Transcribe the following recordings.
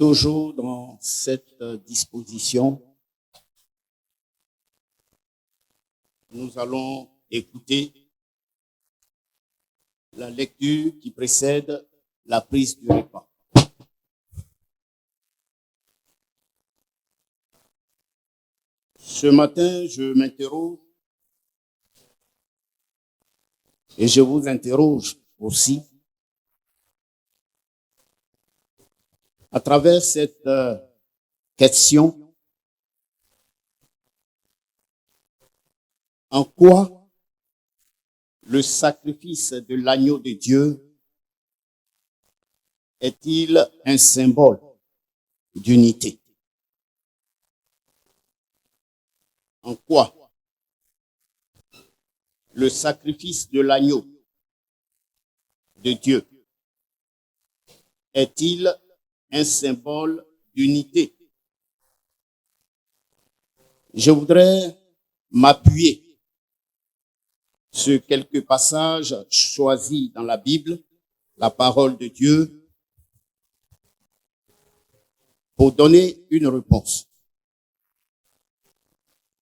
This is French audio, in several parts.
Toujours dans cette disposition, nous allons écouter la lecture qui précède la prise du repas. Ce matin, je m'interroge et je vous interroge aussi à travers cette question, en quoi le sacrifice de l'agneau de Dieu est-il un symbole d'unité? En quoi le sacrifice de l'agneau de Dieu est-il un symbole d'unité? Je voudrais m'appuyer sur quelques passages choisis dans la Bible, la parole de Dieu, pour donner une réponse.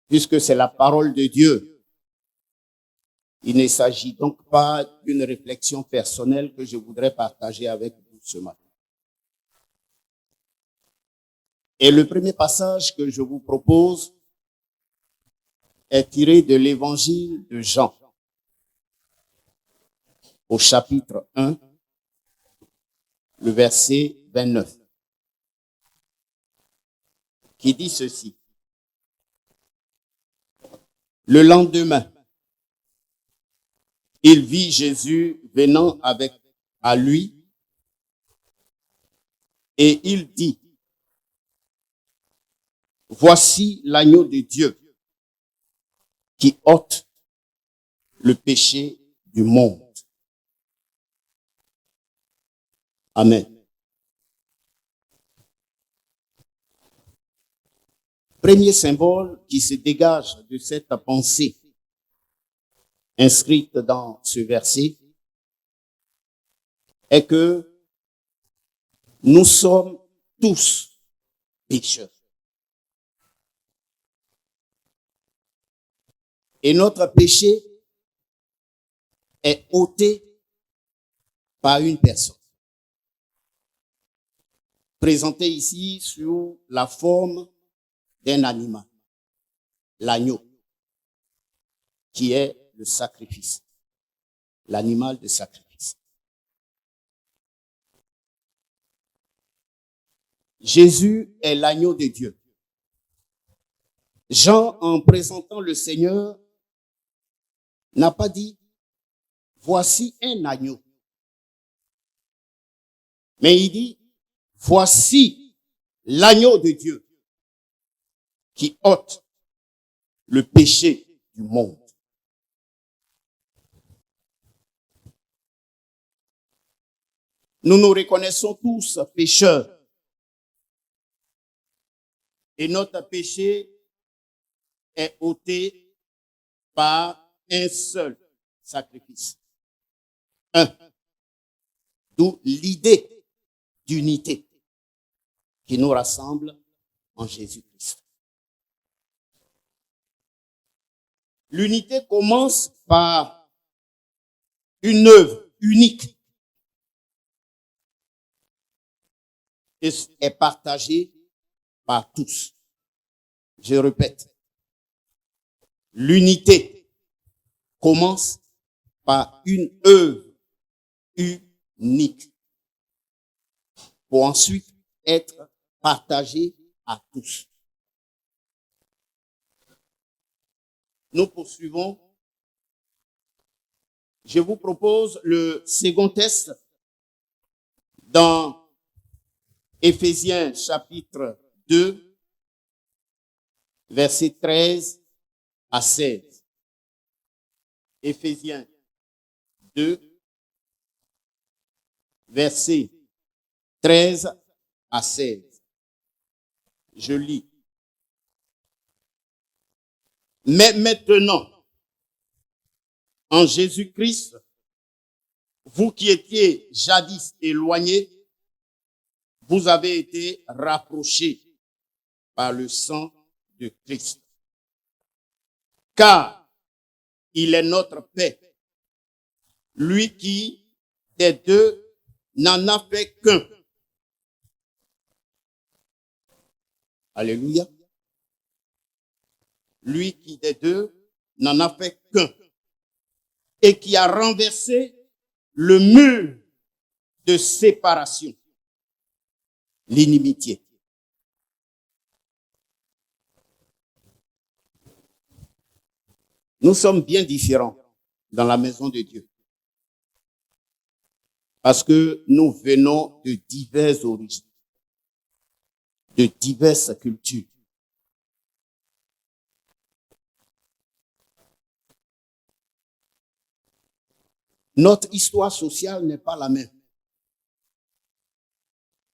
Puisque c'est la parole de Dieu, il ne s'agit donc pas d'une réflexion personnelle que je voudrais partager avec vous ce matin. Et le premier passage que je vous propose est tiré de l'évangile de Jean, au chapitre 1, le verset 29, qui dit ceci. Le lendemain, il vit Jésus venant à lui et il dit, « Voici l'agneau de Dieu qui ôte le péché du monde. » Amen. Premier symbole qui se dégage de cette pensée inscrite dans ce verset est que nous sommes tous pécheurs. Et notre péché est ôté par une personne, présentée ici sous la forme d'un animal, l'agneau, qui est le sacrifice, l'animal de sacrifice. Jésus est l'agneau de Dieu. Jean, en présentant le Seigneur, n'a pas dit, voici un agneau. Mais il dit, voici l'agneau de Dieu qui ôte le péché du monde. Nous nous reconnaissons tous pécheurs. Et notre péché est ôté par un seul sacrifice. D'où l'idée d'unité qui nous rassemble en Jésus-Christ. L'unité commence par une œuvre unique et est partagée par tous. Je répète, l'unité commence par une œuvre unique pour ensuite être partagée à tous. Nous poursuivons. Je vous propose le second test dans Éphésiens chapitre 2, versets 13 à 16. Éphésiens 2, versets 13 à 16. Je lis. Mais maintenant, en Jésus-Christ, vous qui étiez jadis éloignés, vous avez été rapprochés par le sang de Christ. Car il est notre paix. Lui qui, des deux, n'en a fait qu'un. Alléluia. Lui qui, des deux, n'en a fait qu'un. Et qui a renversé le mur de séparation, l'inimitié. Nous sommes bien différents dans la maison de Dieu. Parce que nous venons de diverses origines, de diverses cultures. Notre histoire sociale n'est pas la même.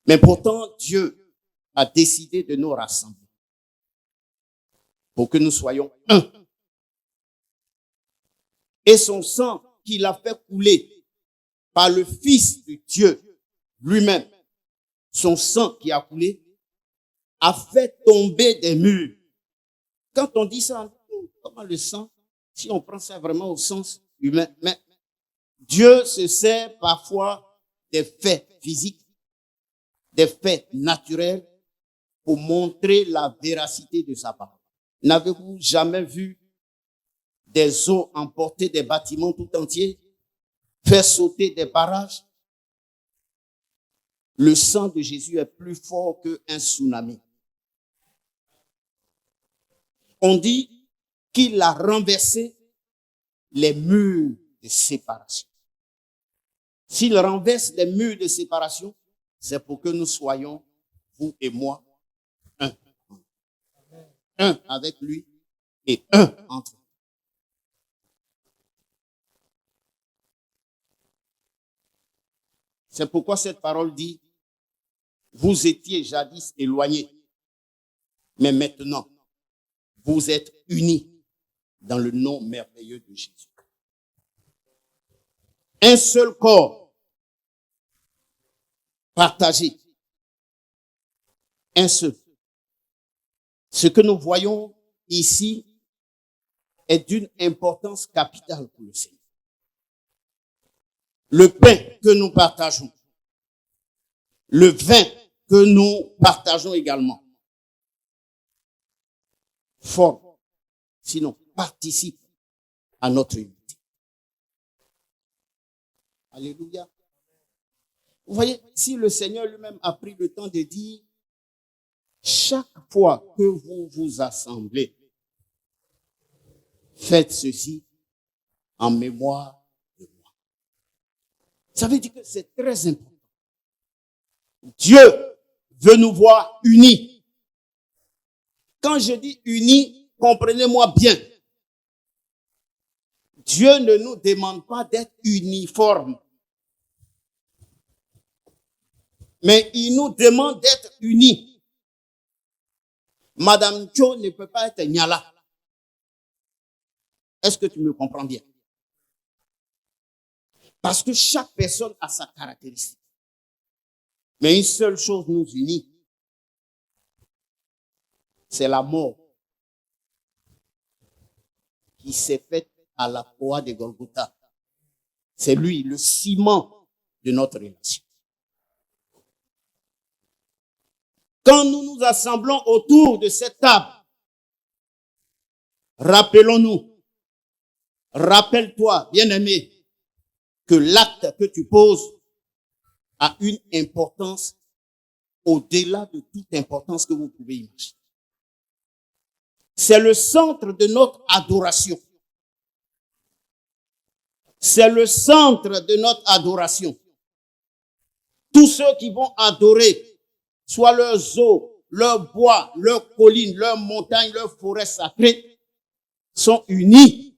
Mais pourtant, Dieu a décidé de nous rassembler pour que nous soyons un. Et son sang qu'il a fait couler par le Fils de Dieu lui-même, son sang qui a coulé, a fait tomber des murs. Quand on dit ça, comment le sang, si on prend ça vraiment au sens humain, mais Dieu se sert parfois des faits physiques, des faits naturels pour montrer la véracité de sa parole. N'avez-vous jamais vu des eaux emporter des bâtiments tout entiers, faire sauter des barrages? Le sang de Jésus est plus fort qu'un tsunami. On dit qu'il a renversé les murs de séparation. S'il renverse les murs de séparation, c'est pour que nous soyons, vous et moi, un. Un avec lui et un entre nous. C'est pourquoi cette parole dit, vous étiez jadis éloignés, mais maintenant, vous êtes unis dans le nom merveilleux de Jésus. Un seul corps, partagé, un seul. Ce que nous voyons ici est d'une importance capitale pour le Seigneur. Le pain que nous partageons, le vin que nous partageons également, forment, sinon participent à notre unité. Alléluia. Vous voyez, si le Seigneur lui-même a pris le temps de dire, chaque fois que vous vous assemblez, faites ceci en mémoire de moi. Ça veut dire que c'est très important. Dieu veut nous voir unis. Quand je dis unis, comprenez-moi bien. Dieu ne nous demande pas d'être uniformes. Mais il nous demande d'être unis. Madame Cho ne peut pas être Nyala. Est-ce que tu me comprends bien? Parce que chaque personne a sa caractéristique. Mais une seule chose nous unit, c'est la mort qui s'est faite à la croix de Golgotha. C'est lui, le ciment de notre relation. Quand nous nous assemblons autour de cette table, rappelons-nous, rappelle-toi, bien-aimé, que l'acte que tu poses a une importance au-delà de toute importance que vous pouvez imaginer. C'est le centre de notre adoration. C'est le centre de notre adoration. Tous ceux qui vont adorer, soit leurs eaux, leurs bois, leurs collines, leurs montagnes, leurs forêts sacrées, sont unis.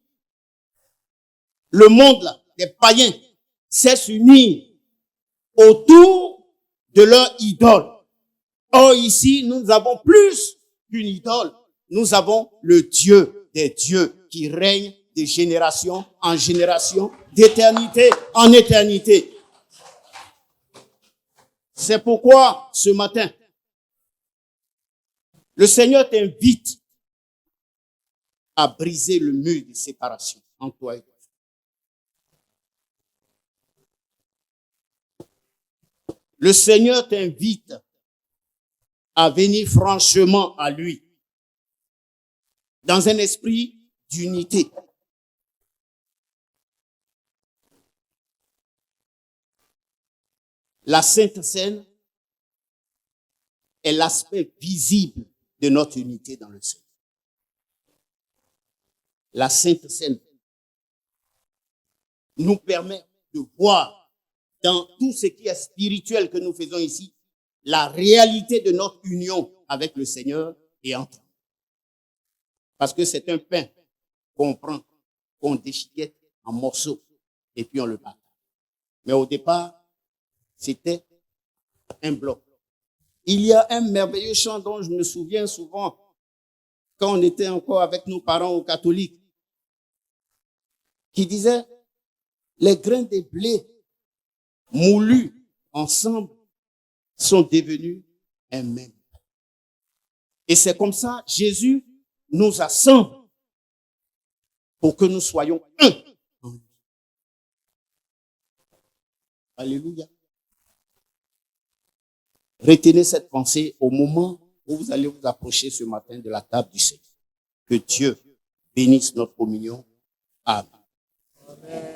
Le monde, là, des païens, sait s'unir autour de leur idole. Or, ici, nous avons plus qu'une idole. Nous avons le Dieu des dieux qui règne de génération en génération, d'éternité en éternité. C'est pourquoi, ce matin, le Seigneur t'invite à briser le mur de séparation entre toi et toi. Le Seigneur t'invite à venir franchement à lui, dans un esprit d'unité. La Sainte Seine est l'aspect visible de notre unité dans le Seigneur. La Sainte Seine nous permet de voir dans tout ce qui est spirituel que nous faisons ici, la réalité de notre union avec le Seigneur et entre nous. Parce que c'est un pain qu'on prend, qu'on déchiquette en morceaux et puis on le partage. Mais au départ, c'était un bloc. Il y a un merveilleux chant dont je me souviens souvent quand on était encore avec nos parents aux catholiques, qui disait les grains de blé moulus ensemble sont devenus un même. Et c'est comme ça, Jésus nous assemble pour que nous soyons un en lui. Alléluia. Retenez cette pensée au moment où vous allez vous approcher ce matin de la table du Seigneur. Que Dieu bénisse notre communion. Amen. Amen.